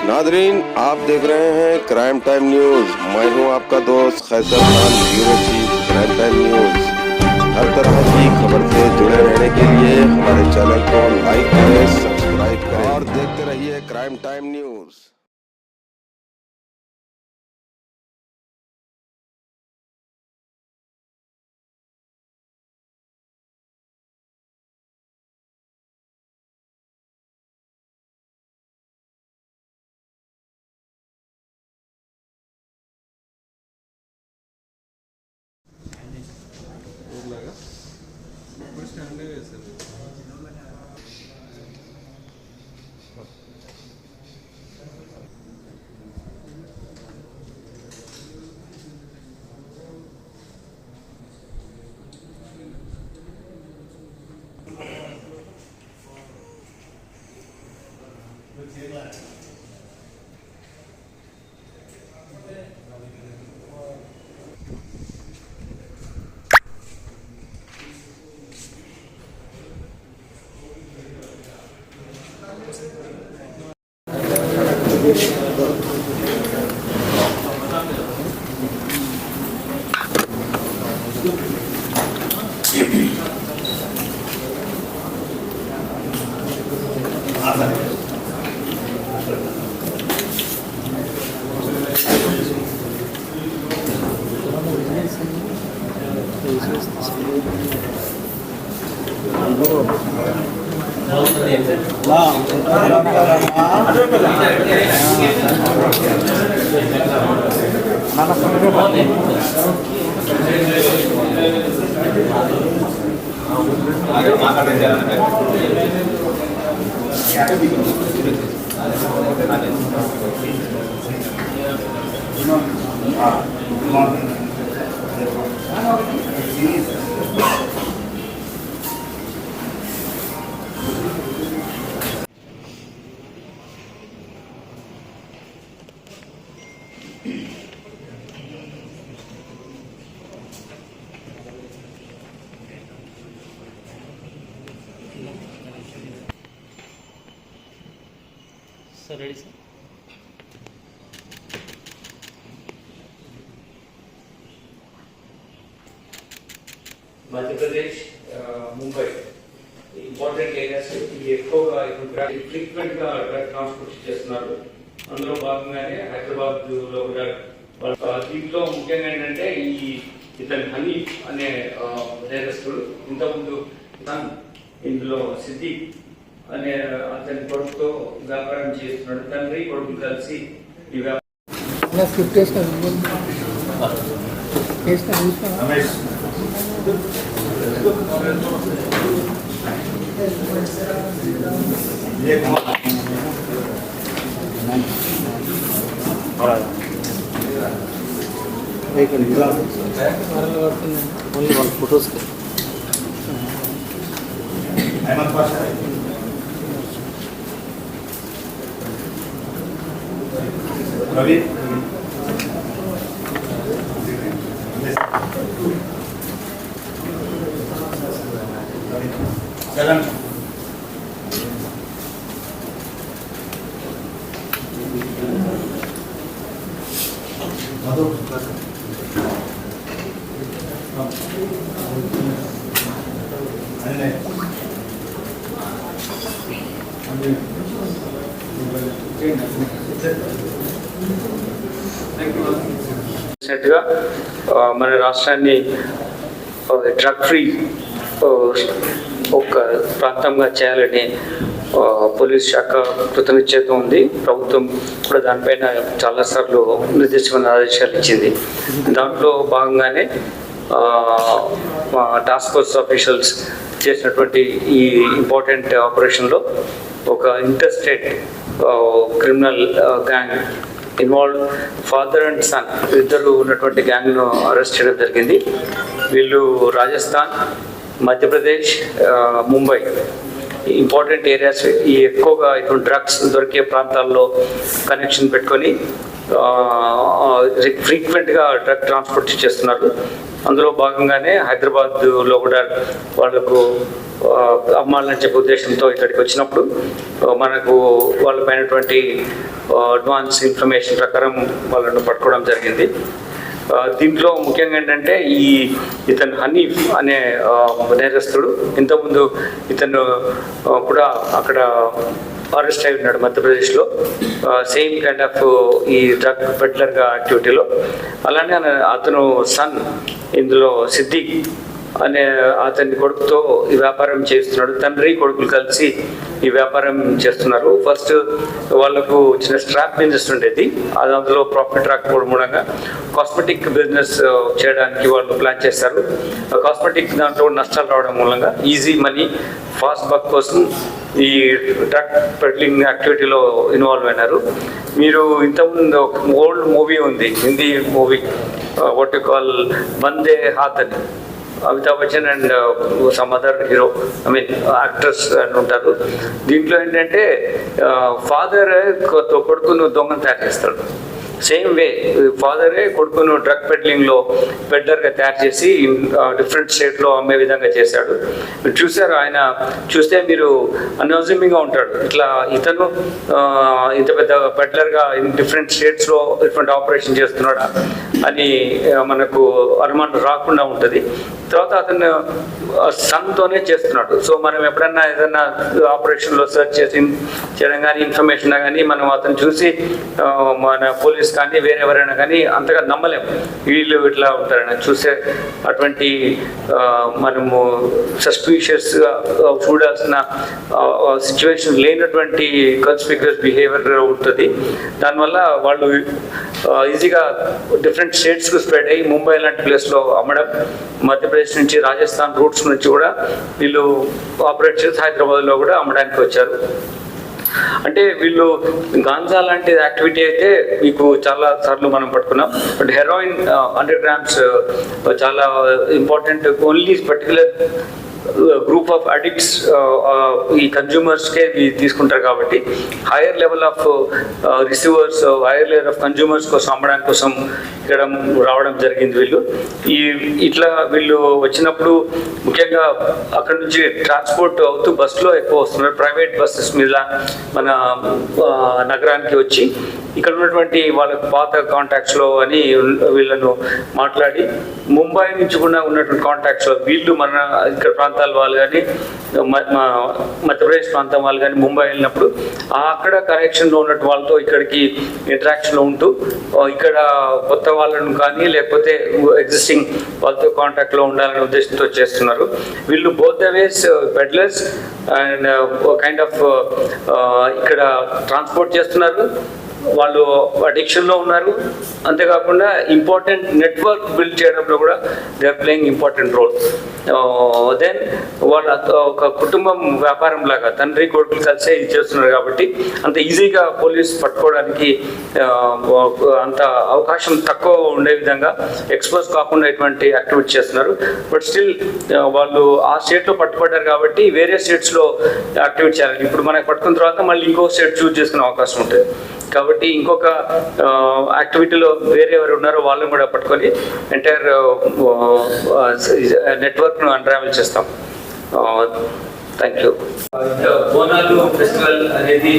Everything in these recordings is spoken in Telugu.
नादरीन, आप देख रहे हैं क्राइम टाइम न्यूज। मैं हूं आपका दोस्त Khaiser Khan, bureau chief crime time news. हर तरह की खबर से जुड़े रहने के लिए हमारे चैनल को लाइक करें, सब्सक्राइब करें और देखते रहिए crime time news. Sir ready sir Madhya Pradesh Mumbai important areas ఎక్కువగా ఇప్పుడు ఫ్రీక్వెంట్ గా డ్రగ్ ట్రాన్స్పోర్ట్ చేస్తున్నారు. అందులో భాగంగానే హైదరాబాద్ లో కూడా దీంట్లో ముఖ్యంగా ఏంటంటే ఇతని హనీ అనే నేరస్తుడు ఇంతకుముందు ఇందులో సిద్ధి అనే అతని కొడుకుతో వ్యాపారం చేస్తున్నాడు. తండ్రి కొడుకు కలిసి ఈ వ్యాపారం फोटोज रवि चलन మన రాష్ట్రాన్ని డ్రగ్ ఫ్రీ ఒక ప్రాంతంగా చేయాలని పోలీస్ శాఖ కృతనిశ్చయంతో ఉంది. ప్రభుత్వం కూడా దానిపైన చాలాసార్లు నిర్దిష్టమైన ఆదేశాలు ఇచ్చింది. దాంట్లో భాగంగానే టాస్క్ ఫోర్స్ ఆఫీషియల్స్ చేసినటువంటి ఈ ఇంపార్టెంట్ ఆపరేషన్లో ఒక inter state criminal gang involve father and son ఇద్దరు ఉన్నటువంటి గ్యాంగ్ను అరెస్ట్ చేయడం జరిగింది. వీళ్ళు రాజస్థాన్, మధ్యప్రదేశ్, ముంబై ఇంపార్టెంట్ ఏరియాస్ ఈ ఎక్కువగా ఇటువంటి డ్రగ్స్ దొరికే ప్రాంతాల్లో కనెక్షన్ పెట్టుకొని ఫ్రీక్వెంట్గా డ్రగ్ ట్రాన్స్పోర్ట్ చేస్తున్నారు. అందులో భాగంగానే హైదరాబాద్లో కూడా వాళ్ళకు అమ్మాలని చెప్పే ఉద్దేశంతో ఇక్కడికి వచ్చినప్పుడు మనకు వాళ్ళపైనటువంటి అడ్వాన్స్ ఇన్ఫర్మేషన్ ప్రకారం వాళ్ళను పట్టుకోవడం జరిగింది. దీంట్లో ముఖ్యంగా ఏంటంటే ఇతను హనీఫ్ అనే నేరస్తుడు ఇంతకుముందు ఇతను కూడా అక్కడ అరెస్ట్ అయి ఉన్నాడు మధ్యప్రదేశ్లో, సేమ్ కైండ్ ఆఫ్ ఈ డ్రగ్ పెడ్లర్గా యాక్టివిటీలో. అలానే అతను సన్ ఇందులో సిద్దిక్ అనే అతని కొడుకుతో ఈ వ్యాపారం చేస్తున్నాడు. తండ్రి కొడుకులు కలిసి ఈ వ్యాపారం చేస్తున్నారు. ఫస్ట్ వాళ్ళకు చిన్న స్ట్రాప్ బిజినెస్ ఉండేది, అది అందులో ప్రాఫిట్ రాకపోవడం మూలంగా కాస్మెటిక్ బిజినెస్ చేయడానికి వాళ్ళు ప్లాన్ చేశారు. కాస్మెటిక్ దాంట్లో నష్టాలు రావడం మూలంగా ఈజీ మనీ ఫాస్ట్ బక్ కోసం ఈ డ్రగ్ పెడ్లింగ్ యాక్టివిటీలో ఇన్వాల్వ్ అయినారు. మీరు ఇంతకుముందు ఒక ఓల్డ్ మూవీ ఉంది, Hindi movie, what you call వందే హాత్ అని, Amitabh Bachchan and some other hero, I mean actors అని ఉంటారు. దీంట్లో ఏంటంటే ఫాదర్ కొడుకును దొంగను తయారు చేస్తాడు. సేమ్ వే ఫాదరే కొడుకును డ్రగ్ పెడ్లింగ్లో పెడ్లర్గా తయారు చేసి డిఫరెంట్ స్టేట్లో అమ్మే విధంగా చేశాడు. మీరు చూసారు, ఆయన చూస్తే మీరు అన్అజ్యూమింగ్గా ఉంటాడు. ఇట్లా ఇతను ఇంత పెద్ద పెడ్లర్గా డిఫరెంట్ స్టేట్స్లో డిఫరెంట్ ఆపరేషన్ చేస్తున్నాడా అని మనకు అనుమానం రాకుండా ఉంటుంది. తర్వాత అతను సన్తోనే చేస్తున్నాడు. సో మనం ఎప్పుడన్నా ఏదన్నా ఆపరేషన్లో సెర్చ్ చేయడం కానీ ఇన్ఫర్మేషన్ కానీ మనం అతను చూసి మన పోలీస్ కానీ వేరెవరైనా కానీ అంతగా నమ్మలేము, వీళ్ళు ఇట్లా ఉంటారని చూసే అటువంటి మనము సస్పీషియస్గా చూడాల్సిన సిచ్యువేషన్ లేనటువంటి కన్స్పిక్యూస్ బిహేవియర్ ఉంటుంది. దానివల్ల వాళ్ళు ఈజీగా డిఫరెంట్ స్టేట్స్కు స్ప్రెడ్ అయ్యి ముంబై లాంటి ప్లేస్లో అమ్మడం, మధ్యప్రదేశ్ నుంచి రాజస్థాన్ రూట్స్ నుంచి కూడా వీళ్ళు ఆపరేట్ చేసి హైదరాబాద్లో కూడా అమ్మడానికి వచ్చారు. అంటే వీళ్ళు గాంజా లాంటి యాక్టివిటీ అయితే మీకు చాలా సార్లు మనం పట్టుకున్నాం. బట్ హెరాయిన్ 100 grams చాలా important. Only particular group of addicts ఈ కన్జ్యూమర్స్కే తీసుకుంటారు కాబట్టి higher level of receivers, higher level of consumers కోసం అమ్మడానికి కోసం ఇక్కడ రావడం జరిగింది. ఇట్లా వీళ్ళు వచ్చినప్పుడు ముఖ్యంగా అక్కడ నుంచి ట్రాన్స్పోర్ట్ అవుతూ బస్సులో ఎక్కువ వస్తున్నారు. ప్రైవేట్ బస్సెస్ మీద మన నగరానికి వచ్చి ఇక్కడ ఉన్నటువంటి వాళ్ళకు పాత కాంటాక్ట్స్లో అని వీళ్ళను మాట్లాడి ముంబై నుంచి కూడా ఉన్నటువంటి కాంటాక్ట్స్లో వీళ్ళు మన ఇక్కడ ప్రాంతాల వాళ్ళు కానీ మధ్యప్రదేశ్ ప్రాంతం వాళ్ళు కానీ ముంబై వెళ్ళినప్పుడు అక్కడ కనెక్షన్లో ఉన్నట్టు వాళ్ళతో ఇక్కడికి ఇంటరాక్షన్లో ఉంటూ ఇక్కడ కొత్త వాళ్ళను కానీ లేకపోతే ఎగ్జిస్టింగ్ వాళ్ళతో కాంటాక్ట్లో ఉండాలనే ఉద్దేశంతో చేస్తున్నారు. వీళ్ళు both the ways peddlers and kind of ఇక్కడ ట్రాన్స్పోర్ట్ చేస్తున్నారు, వాళ్ళు అడిక్షన్లో ఉన్నారు. అంతేకాకుండా ఇంపార్టెంట్ నెట్వర్క్ బిల్డ్ చేయడంలో కూడా they are playing important role. Then వాళ్ళ ఒక కుటుంబం వ్యాపారం లాగా తండ్రి కొడుకులు కలిసే ఇది చేస్తున్నారు కాబట్టి అంత ఈజీగా పోలీస్ పట్టుకోవడానికి అంత అవకాశం తక్కువ ఉండే విధంగా ఎక్స్పోజ్ కాకుండా ఇటువంటి యాక్టివిటీ చేస్తున్నారు. బట్ స్టిల్ వాళ్ళు ఆ స్టేట్లో పట్టుబడ్డారు కాబట్టి వేరే స్టేట్స్లో యాక్టివిటీ చేయాలి. ఇప్పుడు మనకు పట్టుకున్న తర్వాత మళ్ళీ ఇంకో స్టేట్ చూస్ చేసుకునే అవకాశం ఉంటుంది కాబట్టి ఇంకొక యాక్టివిటీలో వేరే ఎవరు ఉన్నారో వాళ్ళని కూడా పట్టుకొని ఎంటైర్ నెట్వర్క్ను అన్రావెల్ చేస్తాం. Thank you. బోనాలు ఫెస్టివల్ అనేది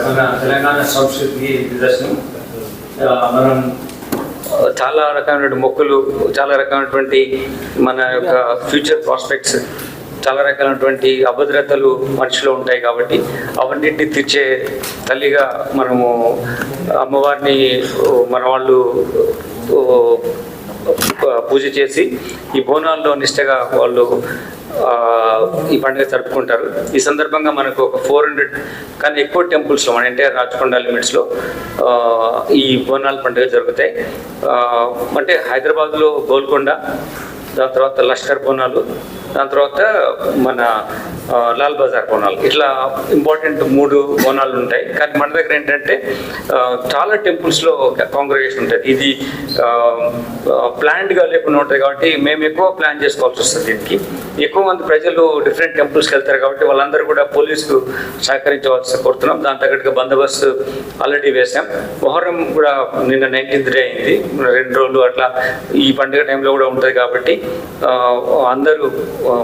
మన తెలంగాణ సంస్కృతికి నిదర్శనం. మనం చాలా రకమైన మొక్కులు, చాలా రకమైనటువంటి మన యొక్క ఫ్యూచర్ ప్రాస్పెక్ట్స్, చాలా రకాలైనటువంటి అభద్రతలు మనిషిలో ఉంటాయి కాబట్టి అవన్నింటినీ తీర్చే తల్లిగా మనము అమ్మవారిని మన వాళ్ళు పూజ చేసి ఈ బోనాల్లో నిష్టగా వాళ్ళు ఈ పండుగ జరుపుకుంటారు. ఈ సందర్భంగా మనకు ఒక 400 కానీ ఎక్కువ టెంపుల్స్లో మన ఎన్టీఆర్ రాచకొండ లిమిట్స్లో ఈ బోనాల పండుగ జరుగుతాయి. అంటే హైదరాబాద్లో గోల్కొండ, దాని తర్వాత లష్కర్ బోనాలు, దాని తర్వాత మన లాల్ బజార్ బోనాలు, ఇట్లా ఇంపార్టెంట్ 3 బోనాలు ఉంటాయి. కానీ మన దగ్గర ఏంటంటే చాలా టెంపుల్స్లో కాంగ్రిగేషన్ ఉంటుంది. ఇది ప్లాన్డ్గా లేకుండా ఉంటుంది కాబట్టి మేము ఎక్కువ ప్లాన్ చేసుకోవాల్సి వస్తుంది. దీనికి ఎక్కువ మంది ప్రజలు డిఫరెంట్ టెంపుల్స్కి వెళ్తారు కాబట్టి వాళ్ళందరూ కూడా పోలీసుకు సహకరించవలసి కోరుతున్నాం. దాని తగ్గట్టుగా బందోబస్తు ఆల్రెడీ వేసాం. మొహర్రం కూడా నిన్న 19th డే అయింది, 2 రోజులు అట్లా ఈ పండుగ టైంలో కూడా ఉంటుంది కాబట్టి అందరూ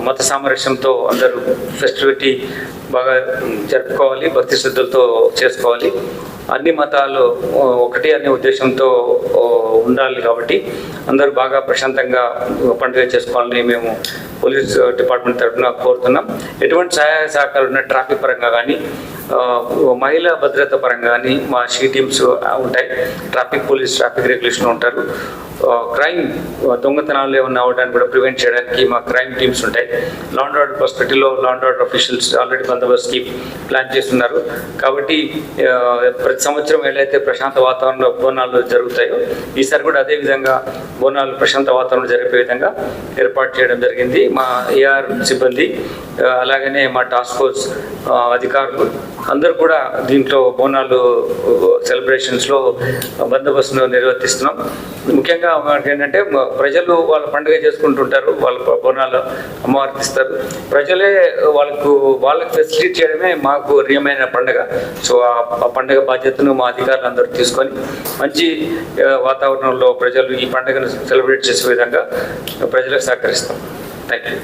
మత సామరస్యంతో అందరూ ఫెస్టివిటీ బాగా జరుపుకోవాలి, భక్తి శ్రద్ధలతో చేసుకోవాలి. అన్ని మతాలు ఒకటి అనే ఉద్దేశంతో ఉండాలి కాబట్టి అందరూ బాగా ప్రశాంతంగా పండుగ చేసుకోవాలని మేము పోలీస్ డిపార్ట్మెంట్ తరఫున కోరుతున్నాం. ఎటువంటి సహాయ సహకారాలు ఉన్న ట్రాఫిక్ పరంగా కానీ, మహిళా భద్రత పరంగా కానీ మా షీ టీమ్స్ ఉంటాయి. ట్రాఫిక్ పోలీస్, ట్రాఫిక్ రెగ్యులేషన్ ఉంటారు. క్రైమ్, దొంగతనాలు ఏమన్నా అవడానికి కూడా ప్రివెంట్ చేయడానికి మా క్రైమ్ టీమ్స్ ఉంటాయి. లా అండ్ ఆర్డర్ పర్స్పెక్టివ్లో law and order officials already బందోబస్తుకి ప్లాన్ చేస్తున్నారు. కాబట్టి ప్రతి సంవత్సరం ఏదైతే ప్రశాంత వాతావరణంలో బోనాలు జరుగుతాయో ఈసారి కూడా అదే విధంగా బోనాలు ప్రశాంత వాతావరణంలో జరిపే విధంగా ఏర్పాటు చేయడం జరిగింది. మా ఏఆర్ సిబ్బంది అలాగనే మా టాస్క్ ఫోర్స్ అధికారులు అందరూ కూడా దీంట్లో బోనాలు సెలబ్రేషన్స్లో బందోబస్తును నిర్వర్తిస్తున్నాం. ముఖ్యంగా మనకి ఏంటంటే ప్రజలు వాళ్ళ పండుగ చేసుకుంటుంటారు, వాళ్ళ బోనాలు అమ్మవారిస్తారు. ప్రజలే వాళ్ళకి ఫెసిలిటీ చేయడమే మాకు ప్రియమైన పండుగ. సో ఆ పండుగ బాధ్యతను మా అధికారులు అందరూ తీసుకొని మంచి వాతావరణంలో ప్రజలు ఈ పండుగను సెలబ్రేట్ చేసే విధంగా ప్రజలకు సహకరిస్తాం. Thank you.